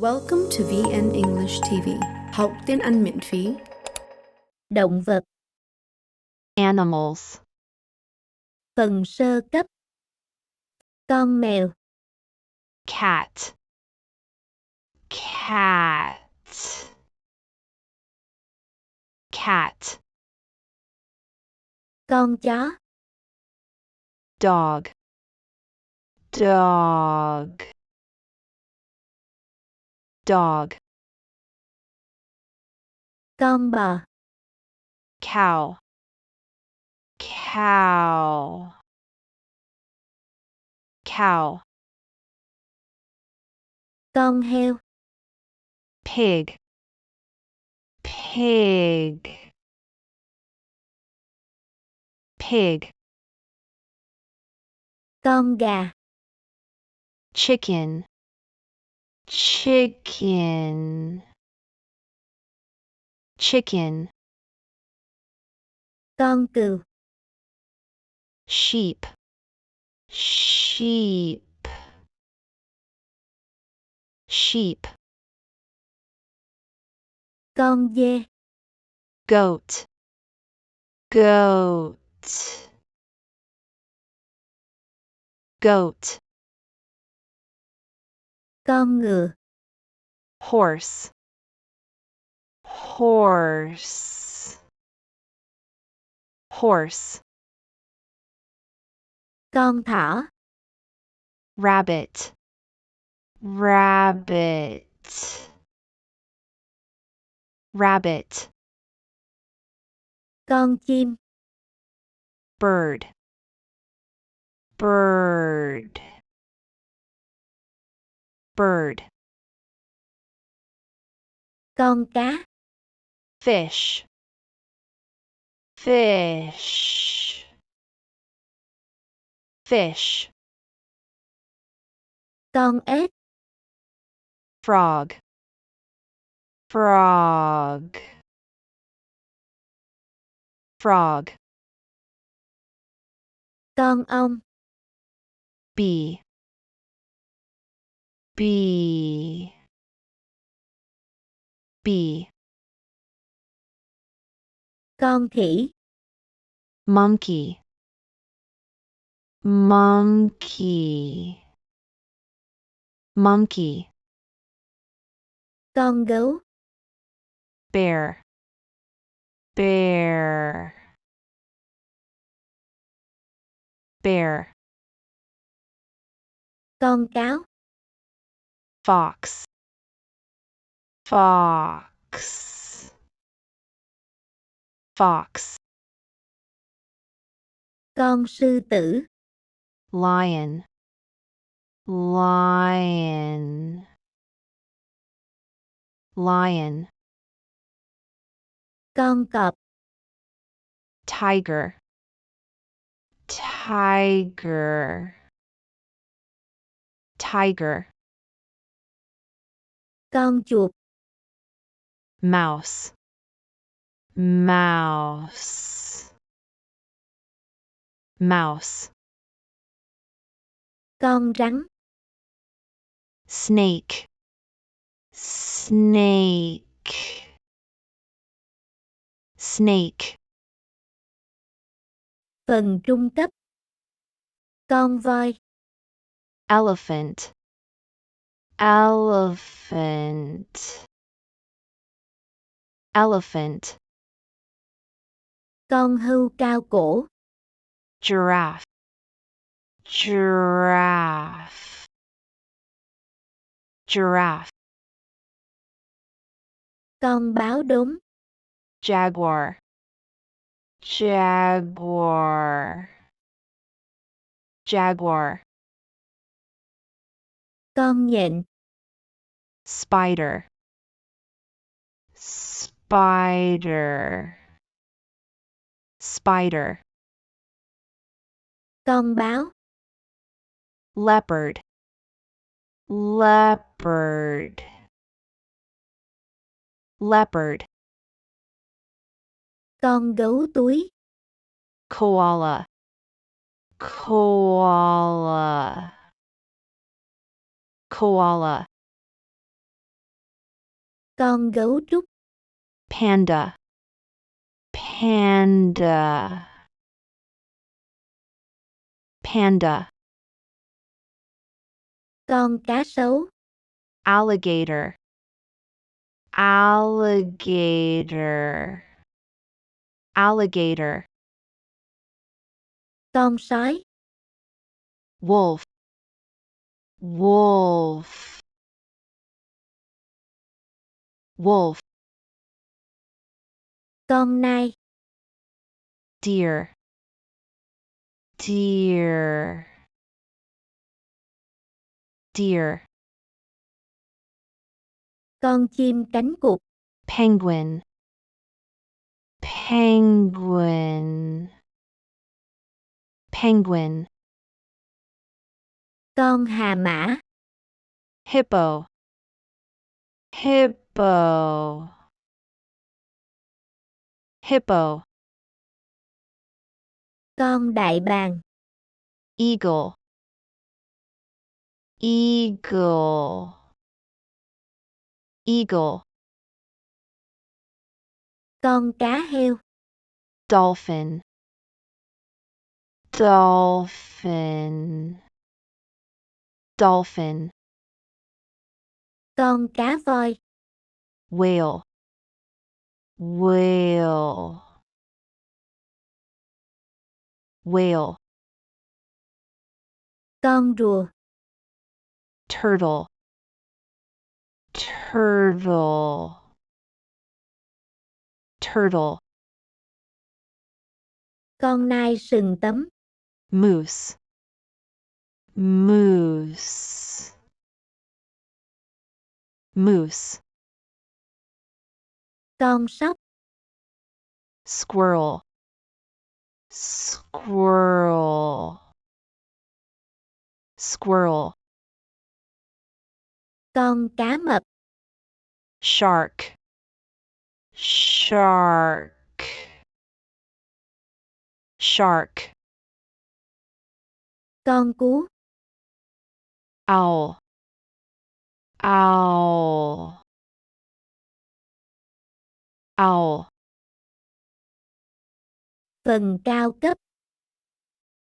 Welcome to VN English TV. Học tiếng Anh miễn phí. Động vật. Animals. Phần sơ cấp. Con mèo. Cat. Cat. Cat. Con chó. Dog. Dog. Dog. Con bò. Cow. Cow. Cow. Con heo. Pig. Pig. Pig. Con gà. Chicken. Chicken. Chicken. Con cừu. Sheep. Sheep. Sheep. Con dê. Goat. Goat. Goat. Con ngựa. Horse. Horse. Horse. Con thỏ. Rabbit. Rabbit. Rabbit. Con chim. Bird. Bird. Bird. Con cá. Fish. Fish. Fish. Con ếch. Frog. Frog. Frog. Con ong. Bee. Bee. Bee. Con khỉ. Monkey. Monkey. Monkey. Con gấu. Bear. Bear. Bear. Con cáo. Fox. Fox. Fox. Con sư tử. Lion. Lion. Lion. Con cọp. Tiger. Tiger. Tiger. Con chuột. Mouse. Mouse. Mouse. Con rắn. Snake. Snake. Snake. Phần trung cấp. Con voi. Elephant. Elephant. Elephant. Con hươu cao cổ. Giraffe. Giraffe. Giraffe. Con báo đốm. Jaguar. Jaguar. Jaguar. Con nhện. Spider. Spider. Spider. Con báo. Leopard. Leopard. Leopard. Con gấu túi. Koala. Koala. Koala. Con gấu trúc. Panda. Panda. Panda. Con cá sấu. Alligator. Alligator. Alligator. Con sói. Wolf. Wolf. Wolf. Con nai. Deer. Deer. Deer. Con chim cánh cụt. Penguin. Penguin. Penguin. Con hà mã. Hippo. Hippo. Hippo. Con đại bàng. Eagle. Eagle. Eagle. Con cá heo. Dolphin. Dolphin. Dolphin. Con cá voi. Whale. Whale. Whale. Con rùa. Turtle. Turtle. Turtle. Con nai sừng tấm. Moose. Moose. Moose. Con sóc. Squirrel. Squirrel. Squirrel. Con cá mập. Shark. Shark. Shark. Con cú. Owl. Owl. Owl. Phần cao cấp.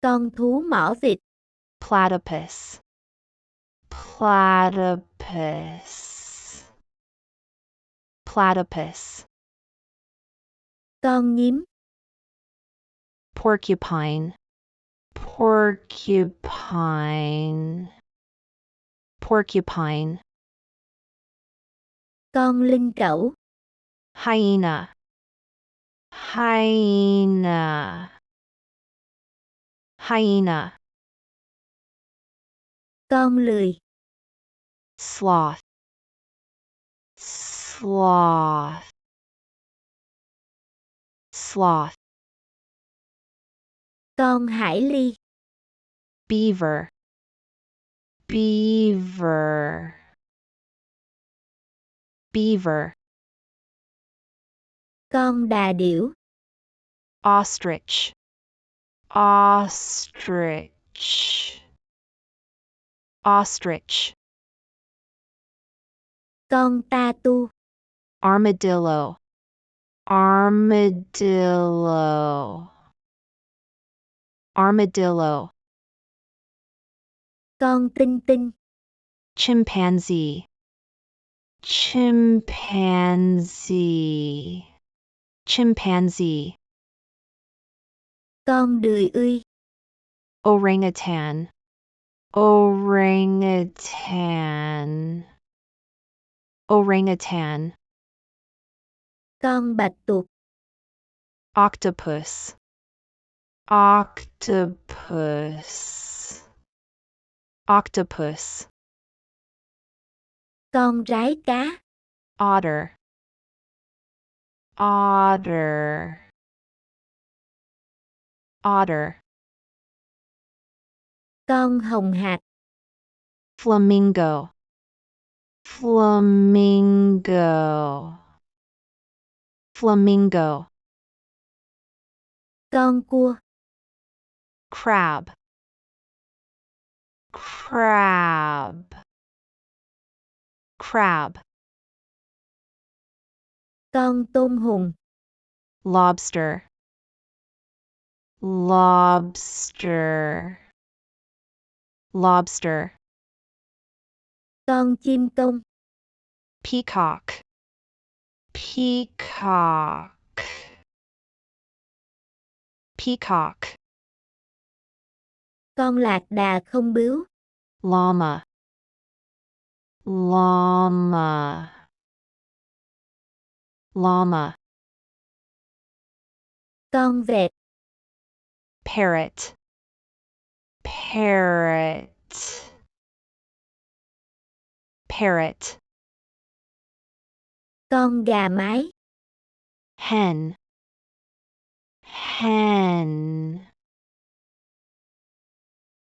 Con thú mỏ vịt. Platypus. Platypus. Platypus. Con nhím. Porcupine. Porcupine. Porcupine. Con linh cẩu. Hyena. Hyena. Hyena. Con lười. Sloth. Sloth. Sloth. Con hải ly. Beaver. Beaver. Beaver. Con đà điểu. Ostrich. Ostrich. Ostrich. Con ta tu. Armadillo. Armadillo. Armadillo. Con tinh tinh. Chimpanzee. Chimpanzee. Chimpanzee. Con đười ươi. Orangutan. Orangutan. Orangutan. Con bạch tuộc. Octopus. Octopus. Octopus. Con rái cá. Otter. Otter. Otter. Con hồng hạc. Flamingo. Flamingo. Flamingo. Con cua. Crab. Crab. Crab. Con tôm hùm. lobster, lobster, lobster, Con chim công. peacock, peacock, peacock, Con lạc đà không bướu. llama, llama, llama, Con vẹt. parrot, parrot, parrot, Con gà mái. hen, hen,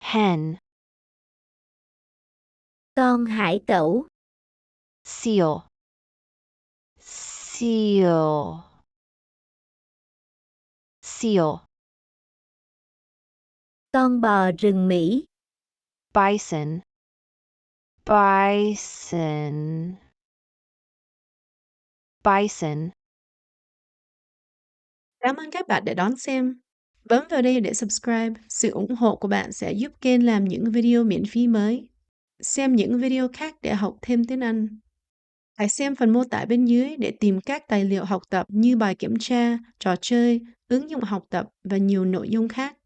hen, Con hải cẩu. seal, seal, seal, Con bò rừng Mỹ. bison, bison, bison. Cảm ơn các bạn đã đón xem. Bấm vào đây để subscribe. Sự ủng hộ của bạn sẽ giúp kênh làm những video miễn phí mới. Xem những video khác để học thêm tiếng Anh. Hãy xem phần mô tả bên dưới để tìm các tài liệu học tập như bài kiểm tra, trò chơi, ứng dụng học tập và nhiều nội dung khác.